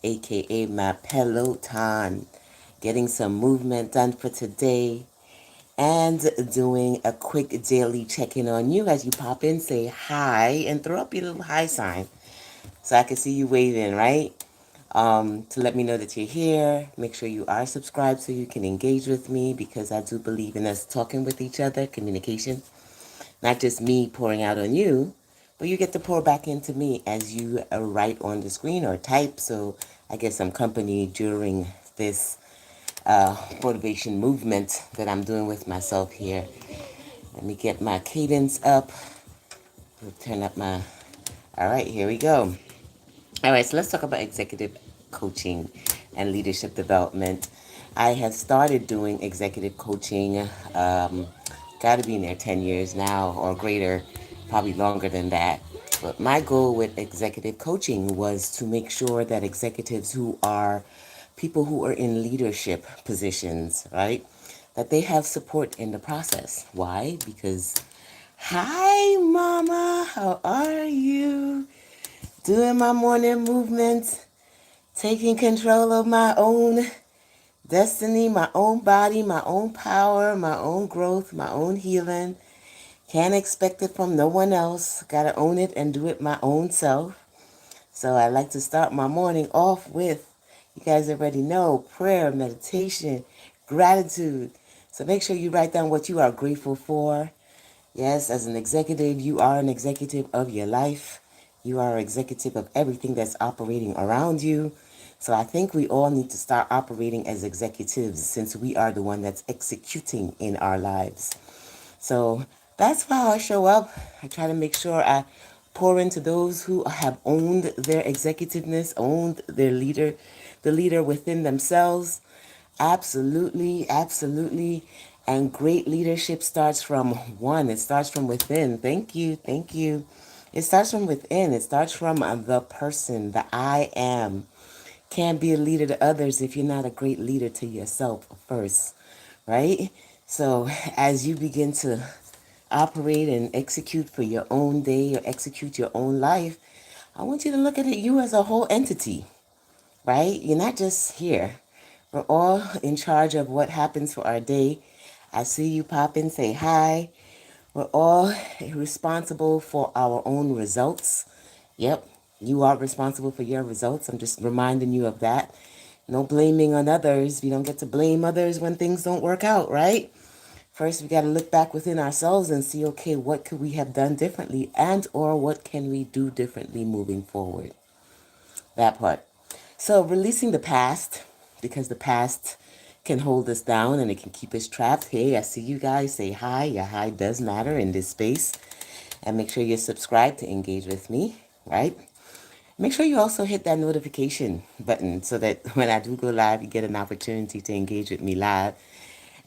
aka my Peloton. Getting some movement done for today and doing a quick daily check-in on you. As you pop in, say hi and throw up your little hi sign so I can see you waving, right? To let me know that you're here. Make sure you are subscribed so you can engage with me, because I do believe in us talking with each other, communication. Not just me pouring out on you, but you get to pour back into me as you write on the screen or type. So I get some company during this motivation movement that I'm doing with myself here. Let me get my cadence up. Turn up my... All right, here we go. All right, so let's talk about executive coaching and leadership development. I have started doing executive coaching, got to be in there 10 years now or greater, probably longer than that. But my goal with executive coaching was to make sure that executives who are people who are in leadership positions, right, that they have support in the process. Why? Because, hi, Mama, how are you? Doing my morning movements, taking control of my own destiny, my own body, my own power, my own growth, my own healing. Can't expect it from no one else. Gotta own it and do it my own self. So I like to start my morning off with, you guys already know, prayer, meditation, gratitude. So make sure you write down what you are grateful for. Yes, as an executive, you are an executive of your life. You are an executive of everything that's operating around you. So I think we all need to start operating as executives, since we are the one that's executing in our lives. So that's how I show up. I try to make sure I pour into those who have owned their executiveness, owned their leader, the leader within themselves. Absolutely, absolutely. And great leadership starts from one. It starts from within. Thank you, thank you. It starts from within. It starts from the person, the I am. Can't be a leader to others if you're not a great leader to yourself first, right? So as you begin to operate and execute for your own day or execute your own life, I want you to look at it you as a whole entity, right? You're not just here. We're all in charge of what happens for our day. I see you pop in, say hi. We're all responsible for our own results. Yep, you are responsible for your results. I'm just reminding you of that. No blaming on others. We don't get to blame others when things don't work out, right? First, we got to look back within ourselves and see, okay, what could we have done differently, and or what can we do differently moving forward? That part. So releasing the past, because the past can hold us down and it can keep us trapped. Hey, I see you guys. Say hi. Your hi does matter in this space. And make sure you're subscribed to engage with me, right? Make sure you also hit that notification button so that when I do go live, you get an opportunity to engage with me live,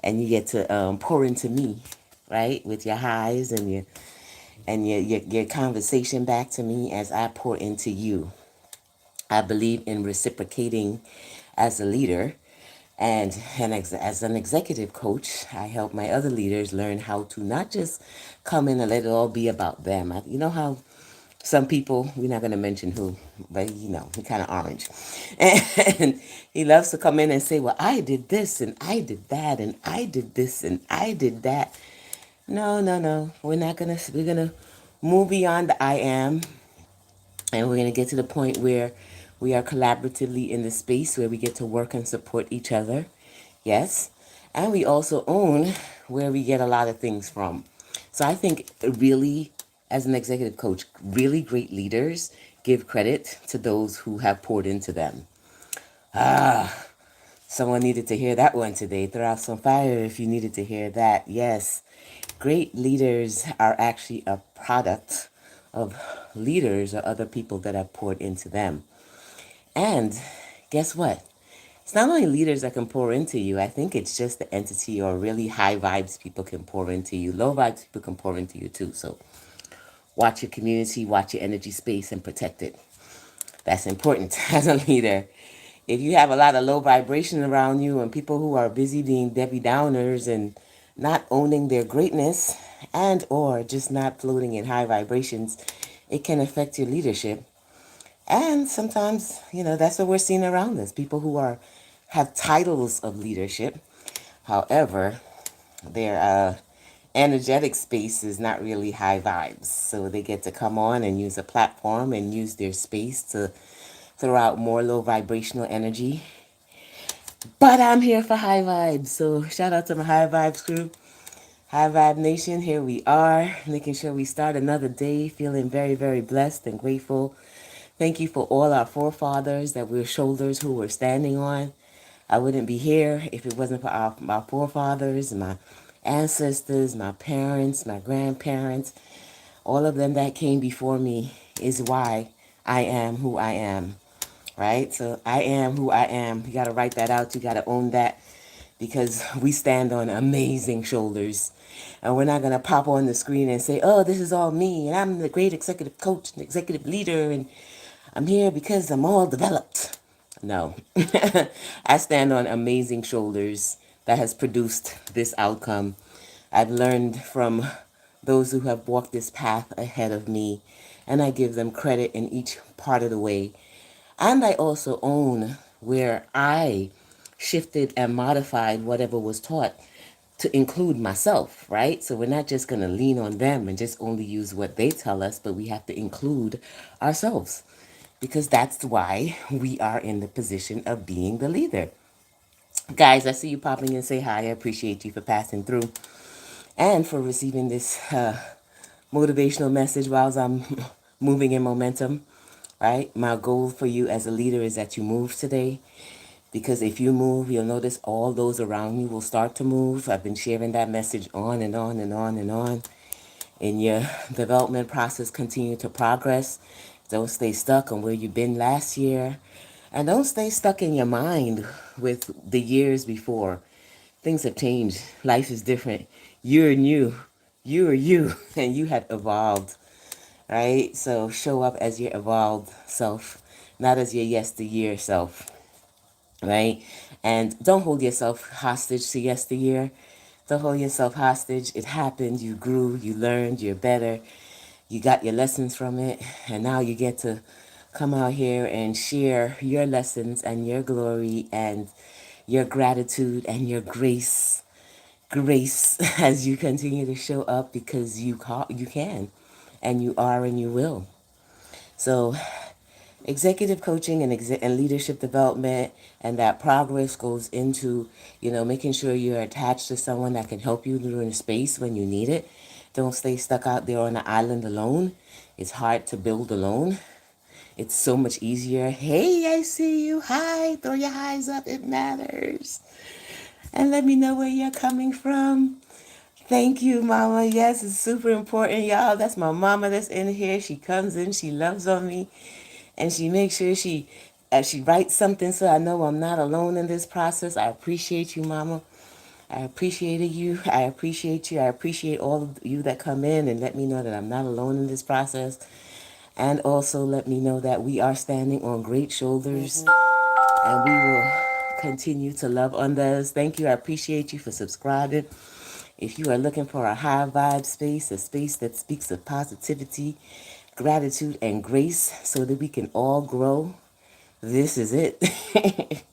and you get to pour into me, right, with your highs and your conversation back to me as I pour into you. I believe in reciprocating as a leader, and as an executive coach, I help my other leaders learn how to not just come in and let it all be about them. You know how some people, we're not going to mention who, but you know, he kind of orange. And he loves to come in and say, well, I did this and I did that and I did this and I did that. No, no, no. We're going to move beyond the I am, and we're going to get to the point where we are collaboratively in the space where we get to work and support each other. Yes. And we also own where we get a lot of things from. So I think really, as an executive coach, really great leaders give credit to those who have poured into them. Someone needed to hear that one today. Throw out some fire if you needed to hear that. Yes. Great leaders are actually a product of leaders or other people that have poured into them. And guess what? It's not only leaders that can pour into you. I think it's just the entity or really high vibes people can pour into you. Low vibes people can pour into you too. So watch your community, watch your energy space, and protect it. That's important as a leader. If you have a lot of low vibration around you and people who are busy being Debbie Downers and not owning their greatness, and or just not floating in high vibrations, it can affect your leadership. And sometimes, that's what we're seeing around us. People who have titles of leadership. However, their energetic space is not really high vibes. So they get to come on and use a platform and use their space to throw out more low vibrational energy. But I'm here for high vibes. So shout out to my high vibes crew. High Vibe Nation, here we are, making sure we start another day feeling very, very blessed and grateful. Thank you for all our forefathers that we're shoulders who we're standing on. I wouldn't be here if it wasn't for my forefathers, my ancestors, my parents, my grandparents. All of them that came before me is why I am who I am, right? So I am who I am. You got to write that out. You got to own that because we stand on amazing shoulders. And we're not going to pop on the screen and say, oh, this is all me, and I'm the great executive coach and executive leader, and I'm here because I'm all developed. No. I stand on amazing shoulders that has produced this outcome. I've learned from those who have walked this path ahead of me, and I give them credit in each part of the way. And I also own where I shifted and modified whatever was taught to include myself, right? So we're not just going to lean on them and just only use what they tell us, but we have to include ourselves because that's why we are in the position of being the leader. Guys, I see you popping in. Say hi. I appreciate you for passing through and for receiving this motivational message while I'm moving in momentum, right? My goal for you as a leader is that you move today. Because if you move, you'll notice all those around you will start to move. I've been sharing that message on and on and on and on. In your development process, continue to progress. Don't stay stuck on where you've been last year. And don't stay stuck in your mind with the years before. Things have changed. Life is different. You're new. You are you. And you have evolved, right? So show up as your evolved self, not as your yesteryear self, right? And don't hold yourself hostage to yesteryear. Don't hold yourself hostage. It happened. You grew. You learned. You're better. You got your lessons from it. And now you get to come out here and share your lessons and your glory and your gratitude and your grace as you continue to show up because you can and you are and you will. So executive coaching and leadership development and that progress goes into, making sure you're attached to someone that can help you during space when you need it. Don't stay stuck out there on the island alone. It's hard to build alone. It's so much easier. Hey, I see you. Hi. Throw your highs up. It matters. And let me know where you're coming from. Thank you, Mama. Yes, it's super important, y'all. That's my mama that's in here. She comes in. She loves on me. And she makes sure she writes something so I know I'm not alone in this process. I appreciate you, Mama. I appreciated you. I appreciate you. I appreciate all of you that come in and let me know that I'm not alone in this process. And also let me know that we are standing on great shoulders and we will continue to love others. Thank you. I appreciate you for subscribing. If you are looking for a high vibe space, a space that speaks of positivity, gratitude, and grace so that we can all grow, this is it.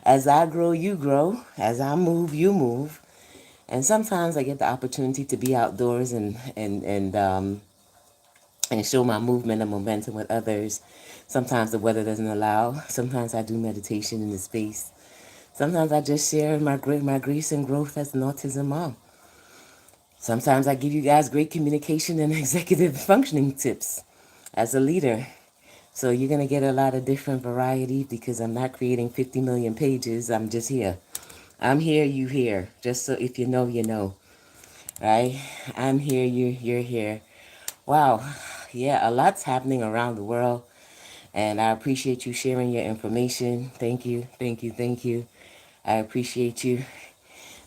As I grow, you grow. As I move, you move. And sometimes I get the opportunity to be outdoors and show my movement and momentum with others. Sometimes the weather doesn't allow. Sometimes I do meditation in the space. Sometimes I just share my grace and growth as an autism mom. Sometimes I give you guys great communication and executive functioning tips as a leader. So you're going to get a lot of different variety because I'm not creating 50 million pages. I'm just here. I'm here, you here. Just so if you know, you know. Right? I'm here, you're here. Wow. Yeah, a lot's happening around the world. And I appreciate you sharing your information. Thank you, thank you, thank you. I appreciate you.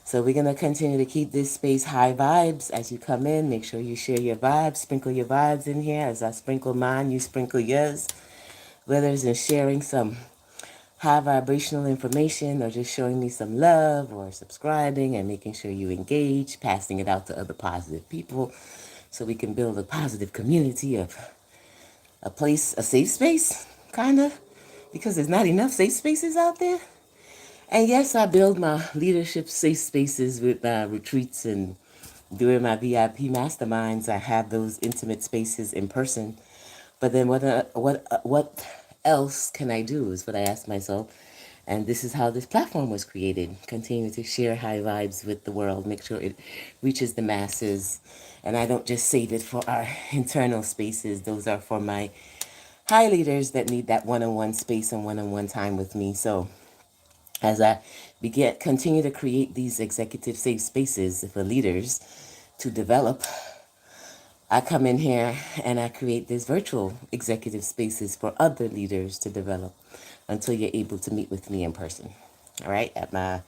So we're going to continue to keep this space high vibes as you come in. Make sure you share your vibes, sprinkle your vibes in here. As I sprinkle mine, you sprinkle yours. Whether it's in sharing some high vibrational information or just showing me some love or subscribing and making sure you engage, passing it out to other positive people so we can build a positive community of a place, a safe space. kind of, because there's not enough safe spaces out there. And yes, I build my leadership safe spaces with retreats, and during my VIP masterminds, I have those intimate spaces in person. But then what else can I do is what I ask myself. And this is how this platform was created. Continue to share high vibes with the world, make sure it reaches the masses. And I don't just save it for our internal spaces. Those are for my high leaders that need that one-on-one space and one-on-one time with me. So as I continue to create these executive safe spaces for leaders to develop, I come in here and I create these virtual executive spaces for other leaders to develop until you're able to meet with me in person. All right, at my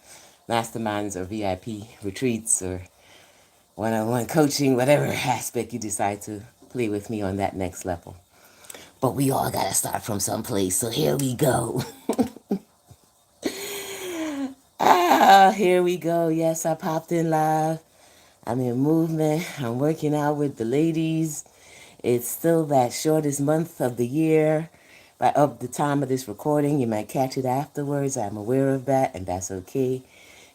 masterminds or VIP retreats or one-on-one coaching, whatever aspect you decide to play with me on that next level. But we all got to start from someplace, so here we go. Here we go. Yes, I popped in live. I'm in movement. I'm working out with the ladies. It's still that shortest month of the year. By up the time of this recording, you might catch it afterwards. I'm aware of that, and that's okay.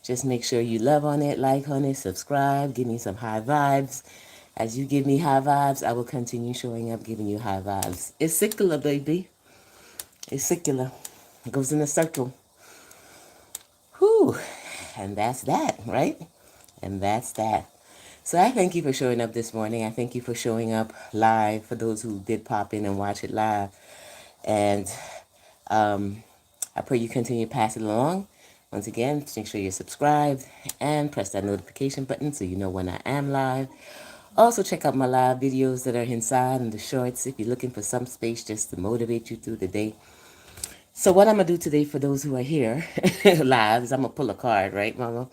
Just make sure you love on it, like on it, subscribe, give me some high vibes. As you give me high vibes, I will continue showing up, giving you high vibes. It's circular, baby. It's circular. It goes in a circle. Whew. And that's that, right? And that's that. So I thank you for showing up this morning. I thank you for showing up live for those who did pop in and watch it live. And I pray you continue to pass it along. Once again, make sure you're subscribed and press that notification button so you know when I am live. Also, check out my live videos that are inside and the shorts if you're looking for some space just to motivate you through the day. So what I'm going to do today for those who are here live is I'm going to pull a card, right, Mama?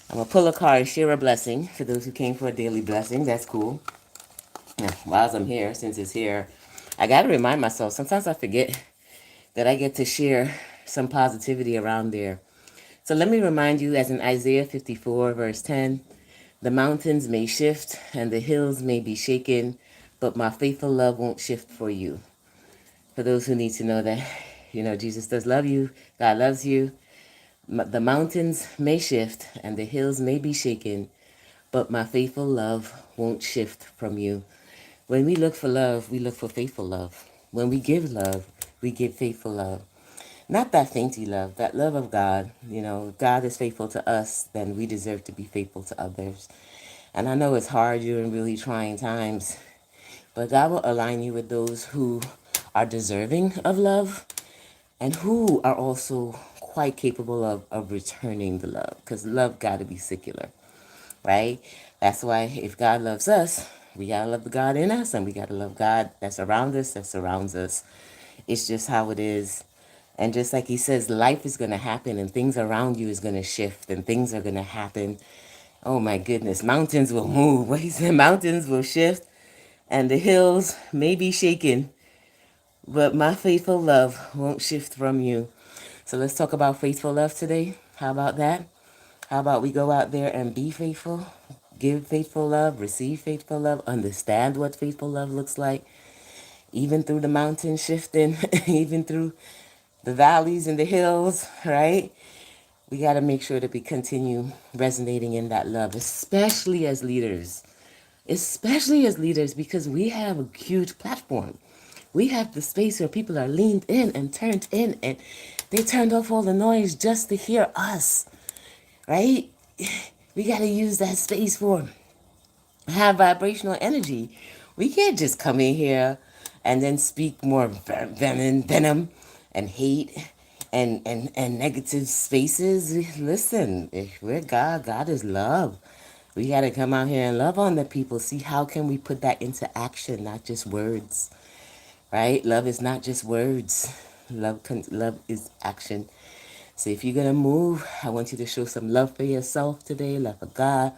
I'm going to pull a card, share a blessing for those who came for a daily blessing. That's cool. Now, while I'm here, since it's here, I got to remind myself, sometimes I forget that I get to share some positivity around there. So let me remind you, as in Isaiah 54, verse 10, the mountains may shift and the hills may be shaken, but my faithful love won't shift for you. For those who need to know that, Jesus does love you. God loves you. The mountains may shift and the hills may be shaken, but my faithful love won't shift from you. When we look for love, we look for faithful love. When we give love, we give faithful love. Not that fainty love, that love of God. If God is faithful to us, then we deserve to be faithful to others. And I know it's hard during really trying times, but God will align you with those who are deserving of love and who are also quite capable of returning the love, because love got to be secular, right? That's why if God loves us, we got to love the God in us, and we got to love God that's around us, that surrounds us. It's just how it is. And just like he says, life is going to happen and things around you is going to shift and things are going to happen. Oh my goodness, mountains will move. What he said, mountains will shift and the hills may be shaken, but my faithful love won't shift from you. So let's talk about faithful love today. How about that? How about we go out there and be faithful, give faithful love, receive faithful love, understand what faithful love looks like, even through the mountain shifting, even through the valleys and the hills, right? We got to make sure that we continue resonating in that love, especially as leaders. Especially as leaders, because we have a huge platform. We have the space where people are leaned in and turned in, and they turned off all the noise just to hear us, right? We got to use that space for high vibrational energy. We can't just come in here and then speak more venom and hate and negative spaces. Listen, if we're God, God is love. We got to come out here and love on the people. See, how can we put that into action, not just words, right? Love is not just words. Love is action. So if you're going to move, I want you to show some love for yourself today, love for God,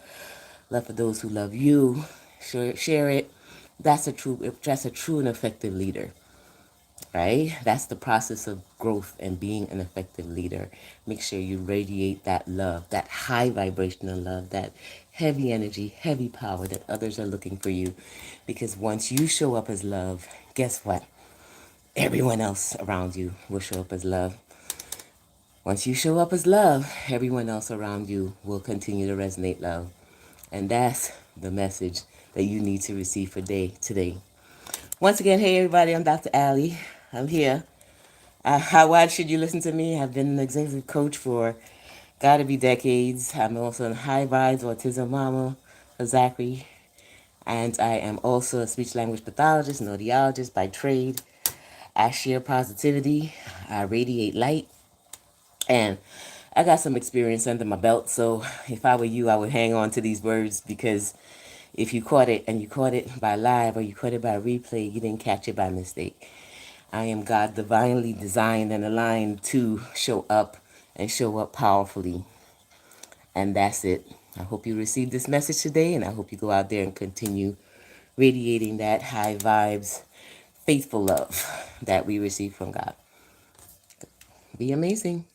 love for those who love you. Share it. That's a true and effective leader, right? That's the process of growth and being an effective leader. Make sure you radiate that love, that high vibrational love, that heavy energy, heavy power that others are looking for you. Because once you show up as love, guess what? everyone else around you will show up as love. Once you show up as love, everyone else around you will continue to resonate love. And that's the message that you need to receive for today. Once again, hey everybody, I'm Dr. Allie. I'm here. How wide should you listen to me? I've been an executive coach for gotta be decades. I'm also a high vibes autism mama for Zachary. And I am also a speech language pathologist and audiologist by trade. I share positivity. I radiate light. And I got some experience under my belt, so if I were you, I would hang on to these words because if you caught it and you caught it by live or you caught it by replay, you didn't catch it by mistake. I am God divinely designed and aligned to show up and show up powerfully. And that's it. I hope you received this message today, and I hope you go out there and continue radiating that high vibes, faithful love that we receive from God. Be amazing.